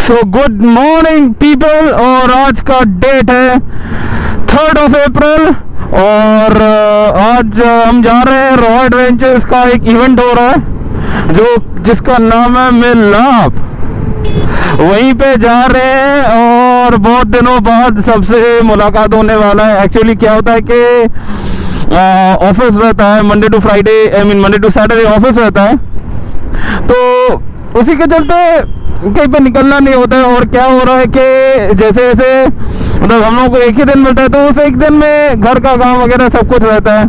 So good morning people, और आज का डेट है 3 अप्रैल और आज हम जा रहे हैं रॉ एडवेंचर्स का एक इवेंट हो रहा है जिसका नाम है मिलाप। वहीं पे जा रहे हैं और बहुत दिनों बाद सबसे मुलाकात होने वाला है। एक्चुअली क्या होता है कि ऑफिस रहता है Monday to Friday, Monday to Saturday office रहता है, तो उसी के चलते कहीं पे निकलना नहीं होता है। और क्या हो रहा है कि जैसे जैसे मतलब हम लोग को एक ही दिन मिलता है, तो उस एक दिन में घर का काम वगैरह सब कुछ रहता है।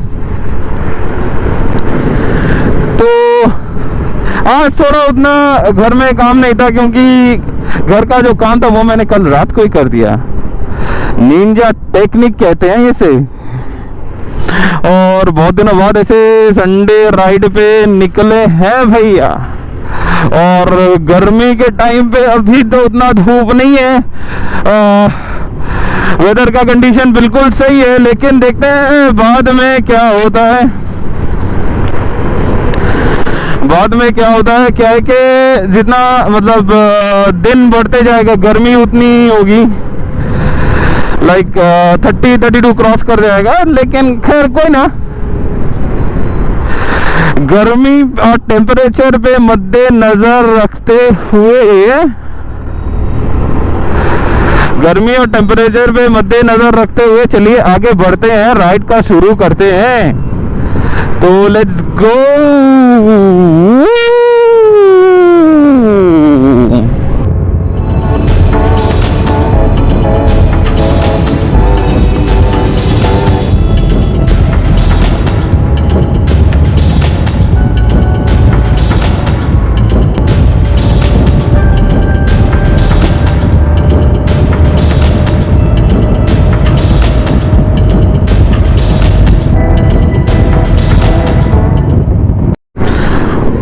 तो आज थोड़ा उतना घर में काम नहीं था, क्योंकि घर का जो काम था वो मैंने कल रात को ही कर दिया। निंजा टेक्निक कहते हैं इसे। और बहुत दिनों बाद ऐसे संडे राइड पे निकले हैं भैया। और गर्मी के टाइम पे अभी तो उतना धूप नहीं है, वेदर का कंडीशन बिल्कुल सही है, लेकिन देखते हैं बाद में क्या होता है। बाद में क्या होता है, क्या है कि जितना मतलब दिन बढ़ते जाएगा गर्मी उतनी होगी, लाइक 30-32 क्रॉस कर जाएगा। लेकिन खैर कोई ना, गर्मी और टेम्परेचर पे मद्देनजर रखते हुए चलिए आगे बढ़ते हैं, राइड का शुरू करते हैं। तो लेट्स गो।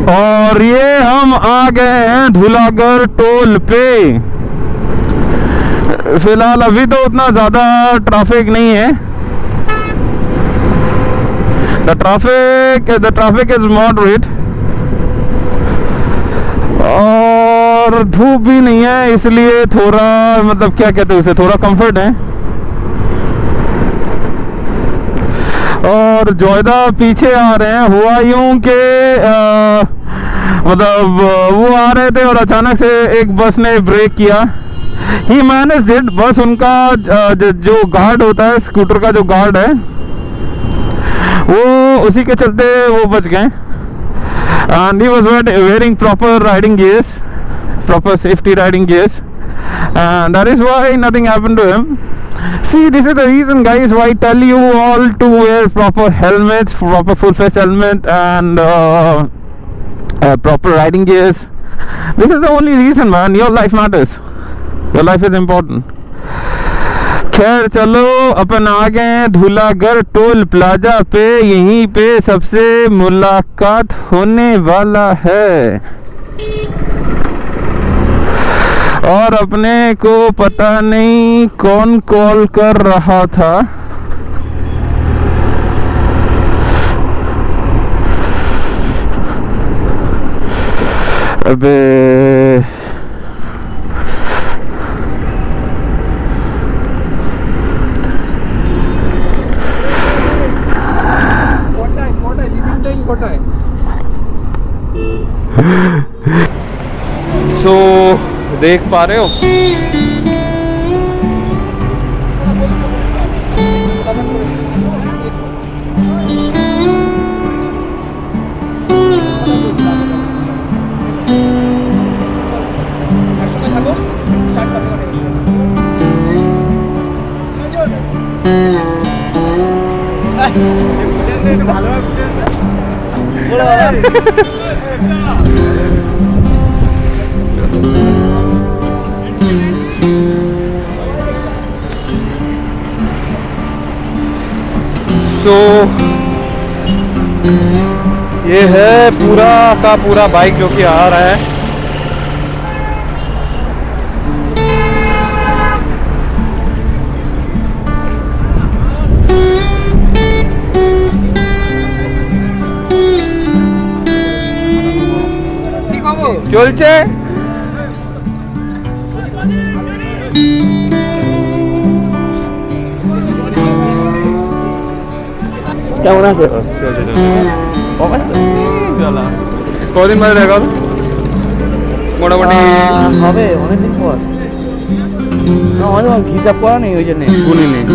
और ये हम आ गए हैं धुलागढ़ टोल पे। फिलहाल अभी तो उतना ज़्यादा ट्रैफिक नहीं है। द ट्रैफिक इज मॉडरेट और धूप भी नहीं है, इसलिए थोड़ा मतलब क्या कहते हैं उसे, थोड़ा कंफर्ट है। और जोयदा पीछे आ रहे हैं। हुआ यूं के मतलब वो आ रहे थे और अचानक से एक बस ने ब्रेक किया। ही मैनेज्ड इट। बस उनका जो गार्ड होता है, स्कूटर का जो गार्ड है, वो उसी के चलते वो बच गए। And he was wearing proper riding gears, proper safety riding gears, and that is why nothing happened to him. See, this is the reason guys why I tell you all to wear proper helmets, proper full face helmet and proper riding gears. This is the only reason man, your life matters, your life is important. खैर चलो, अपन आ गए Dhulagarh toll plaza पे। यहीं पे सबसे मुलाकात होने वाला है और अपने को पता नहीं कौन कॉल कर रहा था। अबे सो देख पा रहे हो, तो ये है पूरा का पूरा बाइक जो कि आ रहा है। চলছে কেমন আছে? কম আছে কদিন বাদে দেখা হলো মোটামুটি হবে অনেকদিন পর। না অনেক হিসাব করা নেই ওই জন্যে গুনি নেই।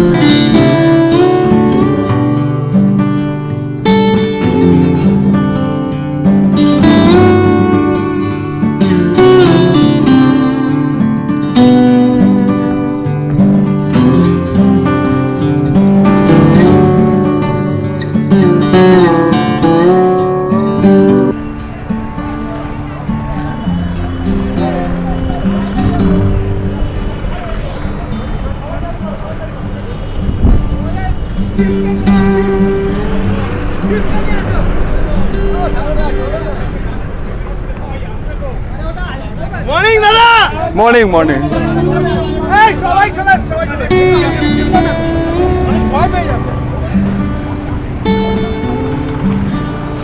মর্নিং দাদা। Morning morning.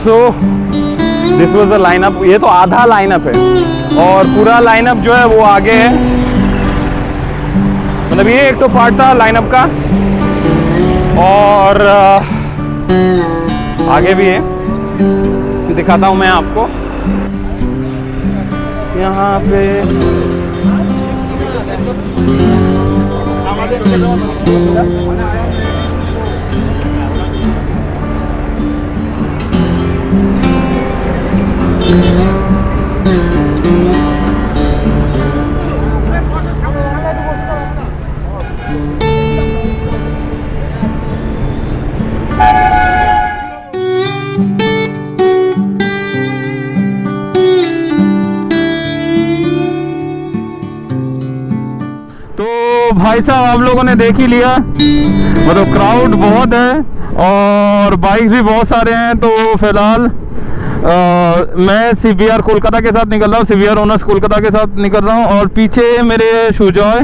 So this was the lineup. ये तो आधा लाइनअप है और पूरा लाइनअप जो है वो आगे है। मतलब ये एक तो पार्ट था लाइनअप का और आगे भी है, दिखाता हूँ मैं आपको। यहाँ पे भाई साहब आप लोगों ने देख ही लिया, मतलब क्राउड बहुत है और बाइक भी बहुत सारे हैं। तो फिलहाल मैं CBR कोलकाता के साथ निकल रहा हूँ, CBR ओनर्स कोलकाता के साथ निकल रहा हूँ और पीछे मेरे शुजॉय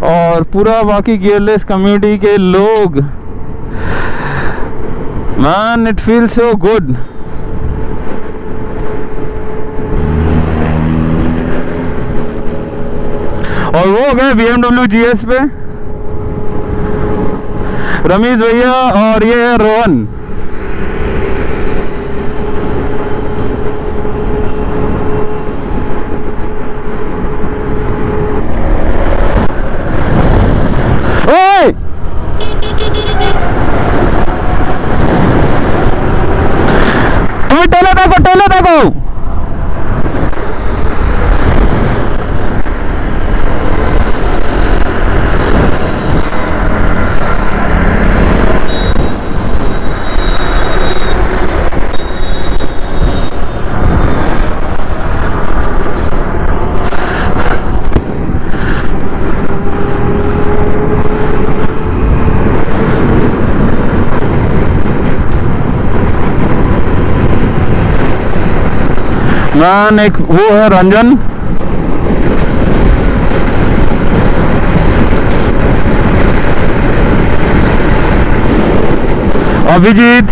और पूरा बाकी गियरलेस कम्युनिटी के लोग। Man it feel so good. और वो गए BMW GS पे रमेश भैया और ये है रोहन। ओए तुम्हें टेले देखो मैन। एक वो है रंजन, अभिजीत,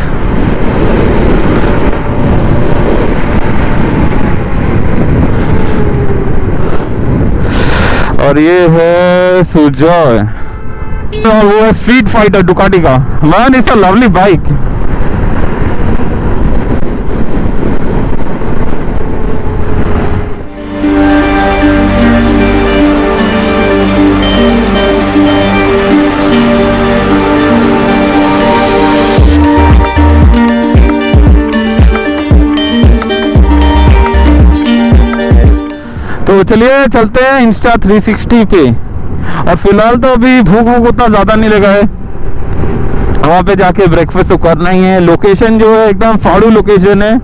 और ये है सुजॉय और वो है स्ट्रीट फाइटर डुकाटी का। Man it's a lovely bike. तो चलिए चलते हैं इंस्टा 360 पे। और फिलहाल तो अभी भूख उतना ज़्यादा नहीं लगा है, वहाँ पे जाके ब्रेकफास्ट तो करना ही है। लोकेशन जो है एकदम फाड़ू लोकेशन है,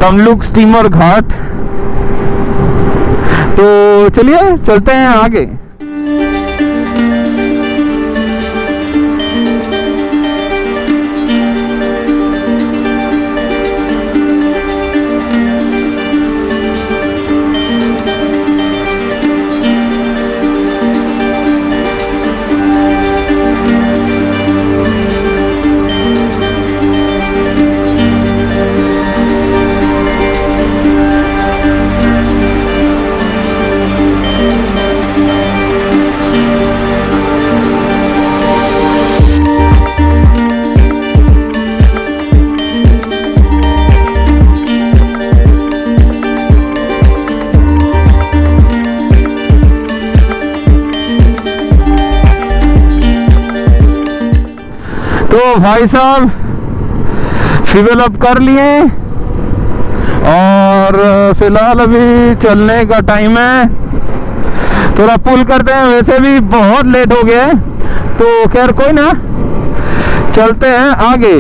तमलुक स्टीमर घाट। तो चलिए चलते हैं आगे। भाई साहब फ्यूल अप कर लिए और फिलहाल अभी चलने का टाइम है। थोड़ा पुल करते हैं, वैसे भी बहुत लेट हो गया है, तो खैर कोई ना, चलते हैं आगे।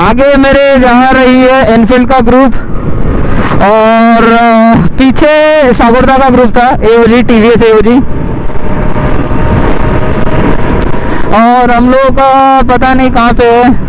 आगे मेरे जा रही है एनफील्ड का ग्रुप और पीछे सागरदा का ग्रुप था, एओजी, टीवीएस एओजी। और हम लोगों का पता नहीं कहाँ पे है।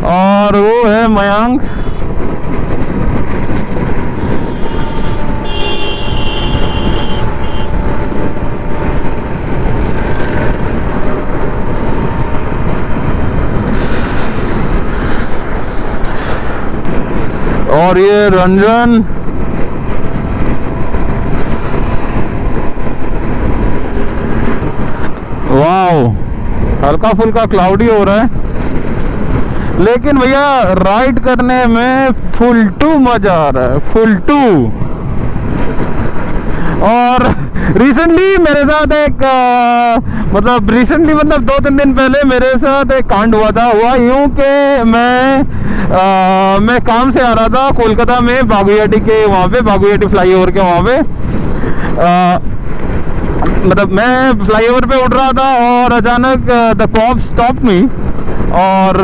और वो है मयंक। और ये रंजन। वाओ, हल्का फुल्का क्लाउडी हो रहा है, लेकिन भैया राइड करने में फुल टू मजा आ रहा है, फुल टू। और रिसेंटली मेरे साथ एक मतलब 2-3 दिन पहले मेरे साथ एक कांड हुआ यूं कि मैं काम से आ रहा था कोलकाता में, बागुयाटी के वहाँ पे, बागुयाटी फ्लाईओवर के वहाँ पे। मतलब मैं फ्लाईओवर पे उठ रहा था और अचानक द कॉप स्टॉप मी और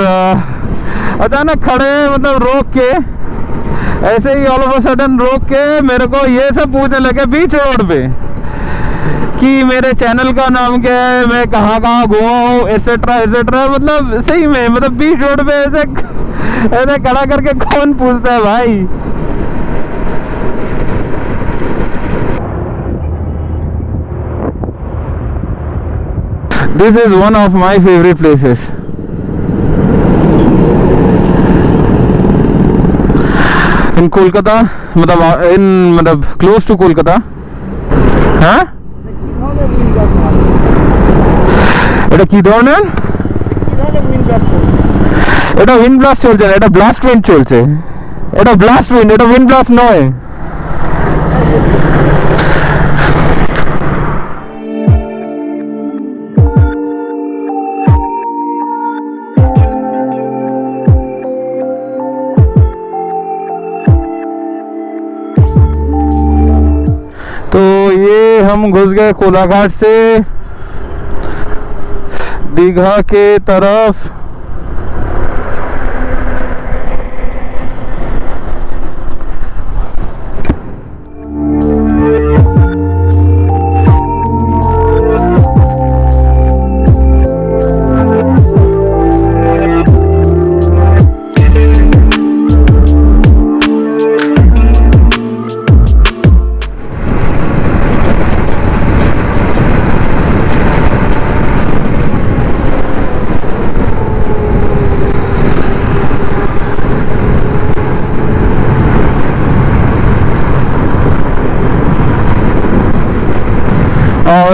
अचानक खड़े मतलब रोक के, ऐसे ही ऑल ऑफ अ सडन रोक के मेरे को ये सब पूछने लगे बीच रोड पे कि मेरे चैनल का नाम क्या है, मैं कहाँ कहाँ घुमा हूँ, एटसेट्रा एटसेट्रा। मतलब सही में, मतलब बीच रोड पे ऐसे खड़ा करके कौन पूछता है भाई। This is one of my favorite places. In Kolkata, मतलब close to Kolkata. হ্যাঁ, এটা কি ধরনের? এটা উইন্ড ব্লাস্ট চলছে না, এটা ব্লাস্ট উইন্ড চলছে। এটা ব্লাস্ট উইন্ড, এটা উইন্ড ব্লাস্ট নয়। तो ये हम घुस गए कोलाघाट से दीघा के तरफ।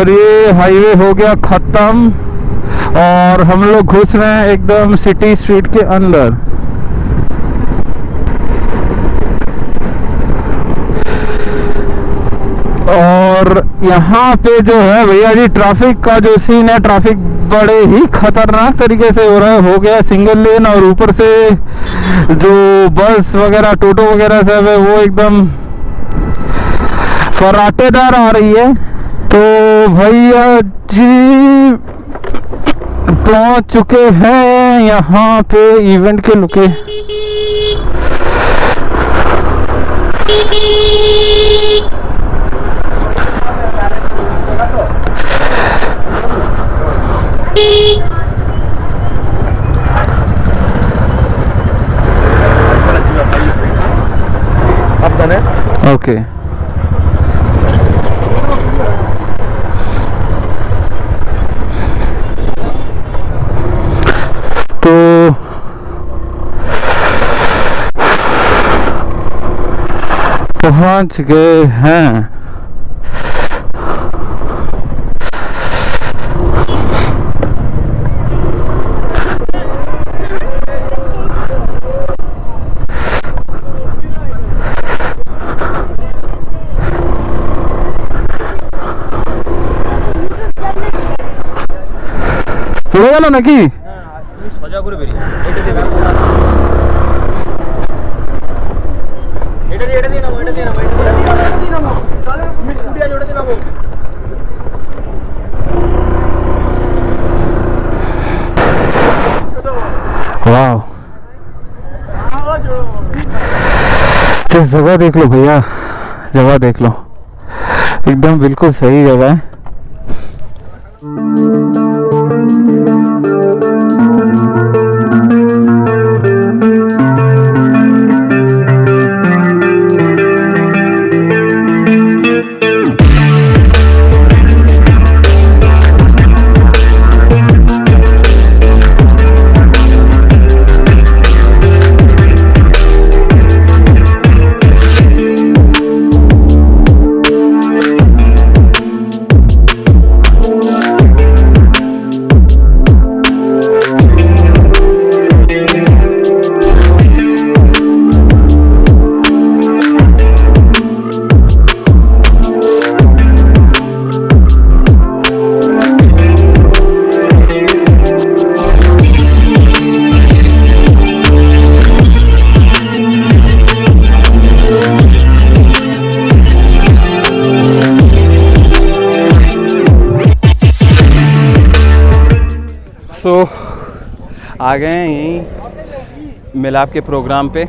और ये हाईवे हो गया खत्म और हम लोग घुस रहे हैं एकदम सिटी स्ट्रीट के अंदर। और यहाँ पे जो है भैया जी ट्रैफिक का जो सीन है, ट्रैफिक बड़े ही खतरनाक तरीके से हो रहा है। हो गया सिंगल लेन और ऊपर से जो बस वगैरह टोटो वगैरह सब है वो एकदम फराटेदार आ रही है। तो भैया जी पहुंच चुके हैं यहाँ पे इवेंट के लुके। ओके तो पहुंच गए हैं। পড়ে গেল নাকি? সোজা করে বেরিয়ে এটা দিয়ে নাও, এটা দিয়ে নাও, এটা দিয়ে নাও, তাহলে স্কুটি আছে ওটা দিয়ে নাও। वाह, जगह देख लो भैया, जगह देख लो, एकदम बिल्कुल सही जगह है। सो आ गए हैं यहीं मिलाप के प्रोग्राम पे।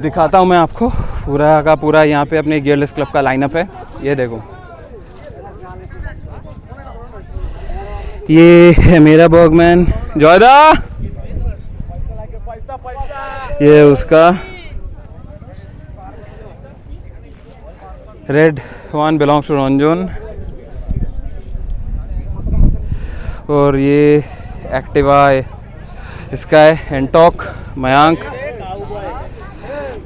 दिखाता हूँ मैं आपको पूरा का पूरा यहाँ पे अपने गियरलेस क्लब का लाइनअप है। ये देखो, ये है मेरा बर्गमैन जॉयदा, ये उसका red one belongs to Ranjan, और ये एक्टिवा इसका है Ntorq Mayank,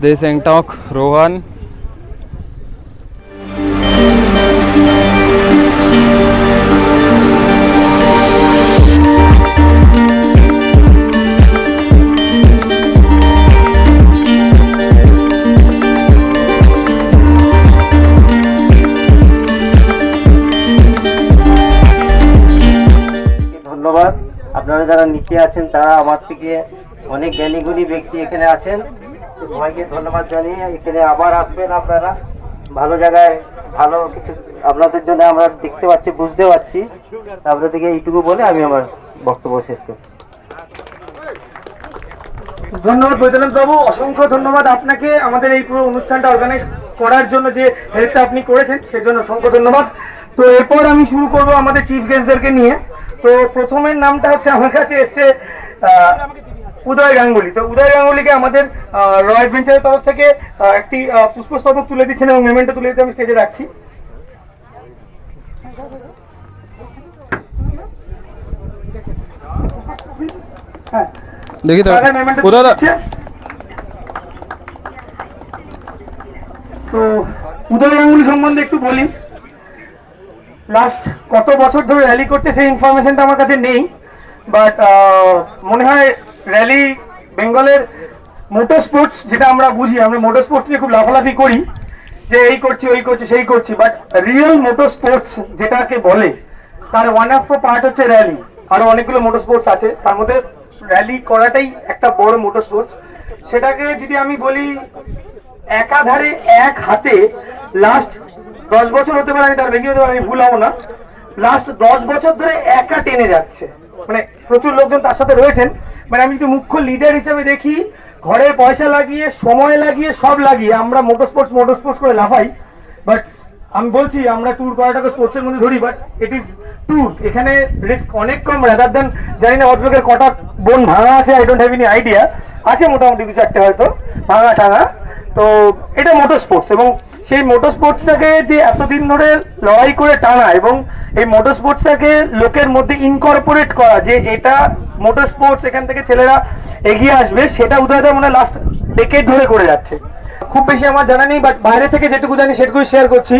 this Ntorq Rohan, ধন্যবাদ। আপনারা যারা নিচে আছেন তারা আমার থেকে অনেক জ্ঞানীগুণী ব্যক্তি এখানে আছেন, সবাইকে ধন্যবাদ জানিয়ে এখানে আবার আসবেন। আপনারা ভালো জায়গায় ভালো কিছু আপনাদের জন্য আমরা দেখতে পাচ্ছি, বুঝতে পারছি। আপনাদেরকে এইটুকু বলে আমি আমার বক্তব্য শেষ করছি। ধন্যবাদ বৈদ্যনাথ বাবু, অসংখ্য ধন্যবাদ আপনাকে আমাদের এই পুরো অনুষ্ঠানটা অর্গানাইজ করার জন্য, যে হেল্পটা আপনি করেছেন সেজন্য অসংখ্য ধন্যবাদ। তো এরপর আমি শুরু করব আমাদের চিফ গেস্টদেরকে নিয়ে। তো প্রথমের নামটা হচ্ছে আমার কাছে এসছে উদয় গাঙ্গুলি। তো উদয় গাঙ্গুলিকে আমাদের রয় অ্যাডভেঞ্চারের তরফ থেকে একটি পুষ্পস্তবক তুলে দিচ্ছেন এবং মেমেন্টো তুলে দিতে আমি স্টেজে রাখছি। হ্যাঁ, देखिए तो उधर তো উদয় গাঙ্গুলি সম্বন্ধে একটু বলি। লাস্ট কত বছর ধরে র্যালি করছে সেই ইনফরমেশনটা আমার কাছে নেই, বাট মনে হয় র্যালি বেঙ্গলের মোটর স্পোর্টস, যেটা আমরা বুঝি, আমরা মোটর স্পোর্টস নিয়ে খুব লাফালাফি করি যে এই করছি ওই করছি সেই করছি, বাট রিয়েল মোটর স্পোর্টস যেটাকে বলে তার ওয়ান অফ পার্ট হচ্ছে র্যালি। আরো অনেকগুলো মোটর স্পোর্টস আছে, তার মধ্যে র্যালি করাটাই একটা বড় মোটর স্পোর্টস। সেটাকে যদি আমি বলি একাধারে এক হাতে লাস্ট 10 বছর হতে পারে, আমি তার বেশি হতে পারে, আমি ভুল হবো না, লাস্ট 10 বছর ধরে একা টেনে যাচ্ছে। মানে প্রচুর লোকজন তার সাথে রয়েছেন, মানে আমি যদি মুখ্য লিডার হিসেবে দেখি, ঘরে পয়সা লাগিয়ে সময় লাগিয়ে সব লাগিয়ে আমরা মোটর স্পোর্টস করে লাফাই, বাট আমি বলছি আমরা ট্যুর করাটাকে স্পোর্টসের মধ্যে ধরি, বাট ইট ইজ ট্যুর। এখানে রিস্ক অনেক কম, রাদার দেন জানি না ভদ্রলোকের কটা বোন ভাঙা আছে, I don't have any idea, আছে মোটামুটি 2-4টে হয়তো ভাঙা টাঙা। তো এটা মোটর স্পোর্টস, এবং সেই মোটর স্পোর্টসটাকে যে এতদিন ধরে লড়াই করে টানা এবং এই মোটর স্পোর্টসটাকে লোকের মধ্যে ইনকর্পোরেট করা, যে এটা মোটর স্পোর্টস, এখান থেকে ছেলেরা এগিয়ে আসবে, সেটা উদয়দা মনে লাস্ট ডেকেড ধরে করে যাচ্ছে। খুব বেশি আমার জানা নেই, বাট বাইরে থেকে যেটুকু জানি সেটুকু শেয়ার করছি।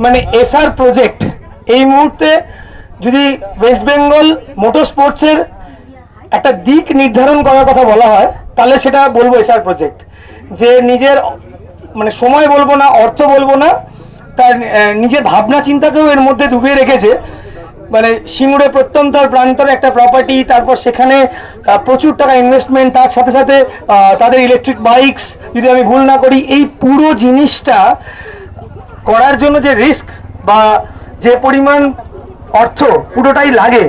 মানে এসআর প্রজেক্ট এই মুহূর্তে যদি ওয়েস্ট বেঙ্গল মোটর স্পোর্টসের একটা দিক নির্ধারণ করার কথা বলা হয়, তাহলে সেটা বলবো এসআর প্রজেক্ট, যে নিজের মানে সময় বলবো না, অর্থ বলবো না, তার নিজের ভাবনা চিন্তাকেও এর মধ্যে ডুবিয়ে রেখেছে। মানে সিঙ্গুরে প্রত্যন্তর প্রান্তরে একটা প্রপার্টি, তারপর সেখানে প্রচুর টাকা ইনভেস্টমেন্ট, তার সাথে সাথে তাদের ইলেকট্রিক বাইকস, যদি আমি ভুল না করি, এই পুরো জিনিসটা করার জন্য যে রিস্ক বা যে পরিমাণ অর্থ পুরোটাই লাগে,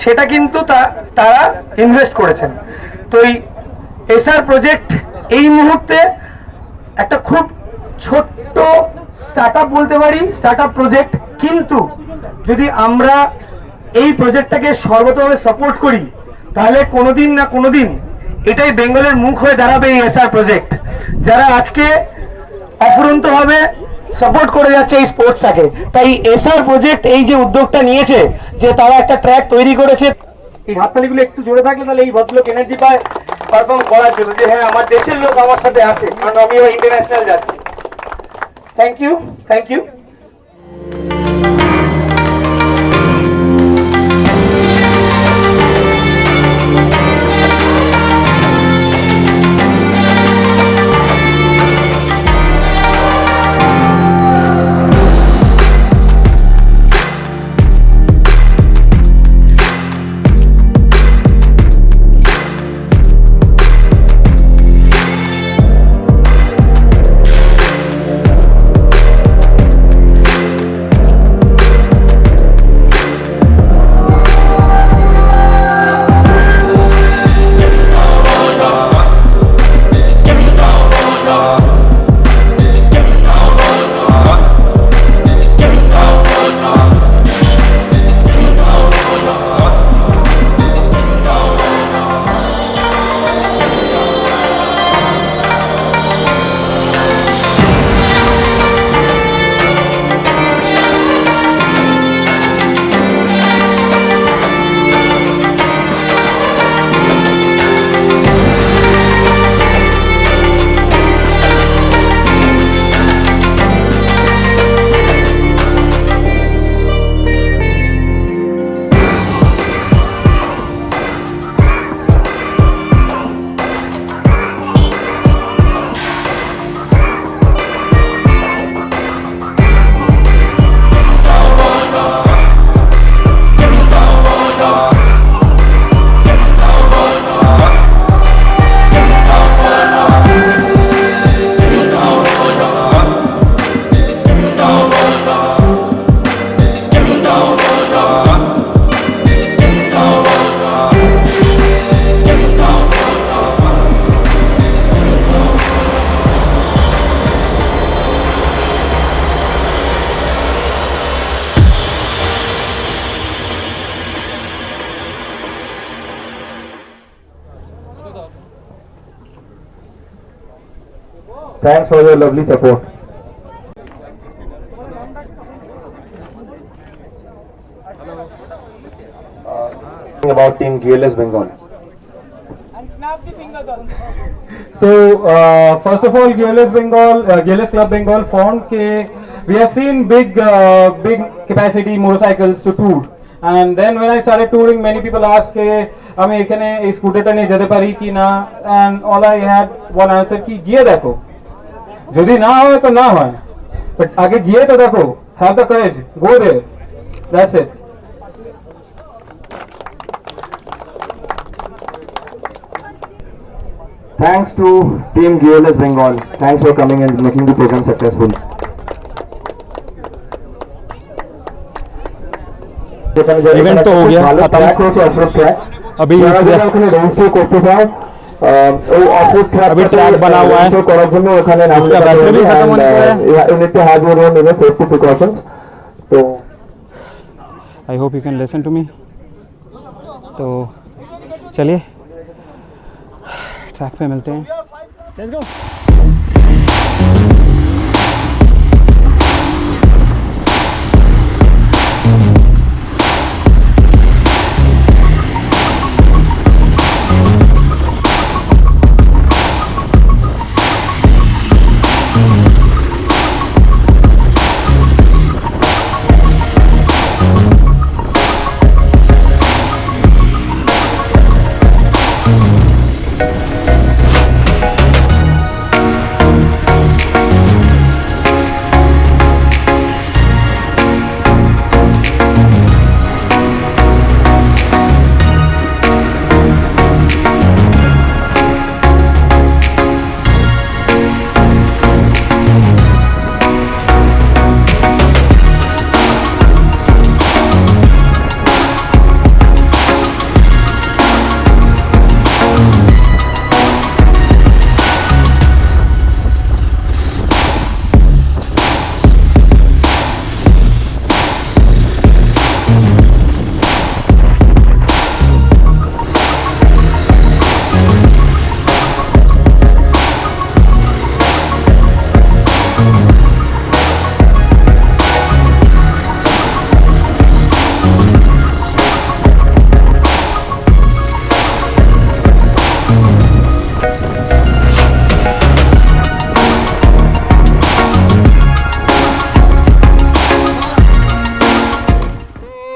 সেটা কিন্তু তারা ইনভেস্ট করেছেন। তো এই এসআর প্রজেক্ট এই মুহূর্তে একটা খুব ছোট্ট স্টার্টআপ বলতে পারি, স্টার্টআপ প্রজেক্ট, কিন্তু যদি আমরা এই প্রজেক্টটাকে সর্বতভাবে সাপোর্ট করি, তাহলে কোনোদিন না কোনোদিন এটাই বেঙ্গলের মুখ হয়ে দাঁড়াবে এই এসআর প্রজেক্ট, যারা আজকে অফুরন্তভাবে সাপোর্ট করে যাচ্ছে এই স্পোর্টসটাকে। তাই এসআর প্রজেক্ট এই যে উদ্যোগটা নিয়েছে, যে তারা একটা ট্র্যাক তৈরি করেছে, এই হাততালিগুলো একটু জোরে থাকলে তাহলে এই ভদ্রলোক এনার্জি পায় পারফর্ম করার জন্য, যে হ্যাঁ আমার দেশের লোক আমার সাথে আছে, কারণ আমিও ইন্টারন্যাশনাল যাচ্ছি। Thank you, thank you. Thanks for your lovely support. About Team GLS Bengal. And snap the fingers also. So first of all, GLS Bengal, GLS Club Bengal formed के we have seen big capacity motorcycles to tour, and then when I started touring, many people asked ke আমি এখানে এই স্কুটারটা নিয়ে যেতে পারি কি না, and all I had one answer কি গিয়ে দেখো, যদি না হয় তো না হয়, but আগে গিয়ে তো দেখো, have the courage, go there, that's it. Thanks to Team GLS Bengal. Thanks for coming and making the program successful. Event तो हो गया खत्म। अभी अभी ट्रैक बना हुआ है, इसका बैटरी भी खत्म होने को है। I hope you can listen to me. तो चलिए ट्रैक पे मिलते हैं। Let's go.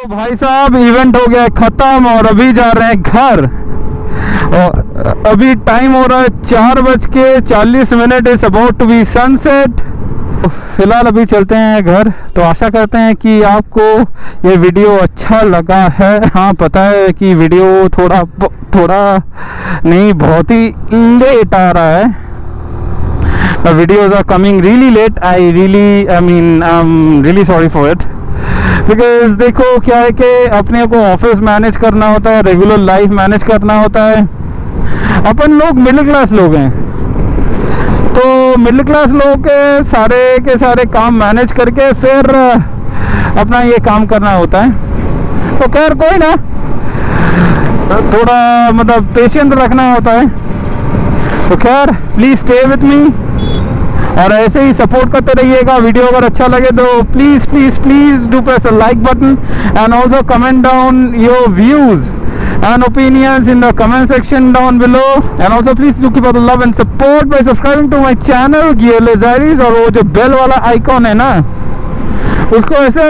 भाई साहब इवेंट हो गया खत्म और अभी जा रहे हैं घर। और अभी टाइम हो रहा है 4:40। It's about to be sunset. फिलहाल अभी चलते हैं घर। तो आशा करते हैं कि आपको ये वीडियो अच्छा लगा है। हाँ पता है कि वीडियो थोड़ा नहीं बहुत ही लेट आ रहा है। Videos are coming really late. I mean I am really sorry for it. Because देखो क्या है कि अपने को ऑफिस मैनेज करना होता है, रेगुलर लाइफ मैनेज करना होता है। अपन लोग मिडिल क्लास लोग हैं, तो मिडिल क्लास लोग के सारे काम मैनेज करके फिर अपना ये काम करना होता है। तो खैर कोई ना, थोड़ा मतलब पेशेंस रखना होता है। तो खैर प्लीज़ स्टे विथ मी और ऐसे ही सपोर्ट करते रहिएगा। वीडियो अगर अच्छा लगे तो please please please do press the like button and also comment down your views and opinions in the comment section down below, and also please do keep up the love and support by subscribing to my channel GLS Diaries। और वो जो bell वाला icon है ना, उसको ऐसे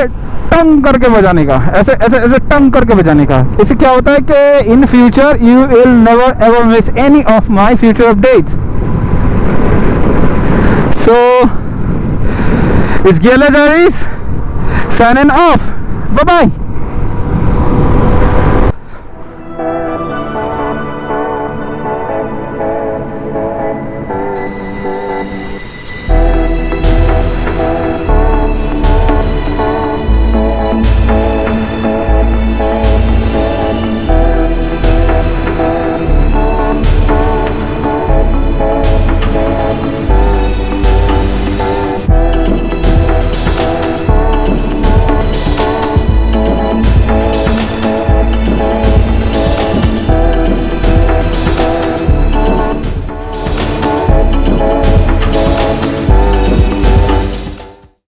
टंग करके बजाने का, ऐसे टंग करके बजाने का। इससे क्या होता है कि in future you will never ever miss any of my future updates. So it's GLS Diaries signing off. Bye bye.